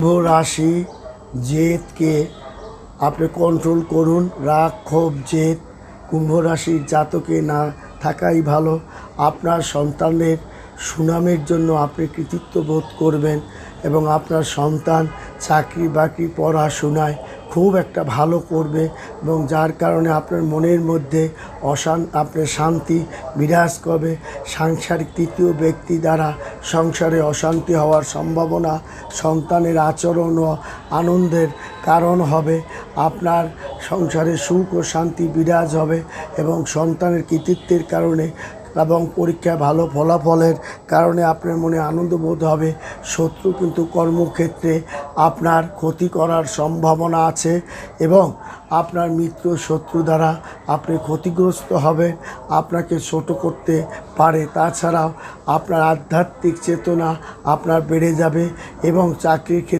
কুম্ভ রাশি জেদকে আপনি কন্ট্রোল করুন। রাগ, ক্ষোভ, জেদ কুম্ভ রাশির জাতকে না থাকাই ভালো। আপনার সন্তানের সুনামের জন্য আপনি কৃতিত্ব বোধ করবেন এবং আপনার সন্তান চাকরি বাকরি পড়াশোনায় খুব একটা ভালো করবে এবং যার কারণে আপনার মনের মধ্যে আপনার শান্তি বিরাজ করবে। সাংসারিক তৃতীয় ব্যক্তি দ্বারা সংসারে অশান্তি হওয়ার সম্ভাবনা, সন্তানের আচরণ ও আনন্দের কারণ হবে। আপনার সংসারে সুখ ও শান্তি বিরাজ হবে এবং সন্তানের কৃতিত্বের কারণে এবং পরীক্ষায় ভালো ফলাফলের কারণে আপনার মনে আনন্দ বোধ হবে। শত্রু কিন্তু কর্মক্ষেত্রে আপনার ক্ষতি করার সম্ভাবনা আছে এবং আপনার মিত্র শত্রু দ্বারা আপনি ক্ষতিগ্রস্ত হবেন, আপনাকে ছোট করতে পারে। তাছাড়াও আপনার আধ্যাত্মিক চেতনা আপনার বেড়ে যাবে এবং চাকরির ক্ষেত্রে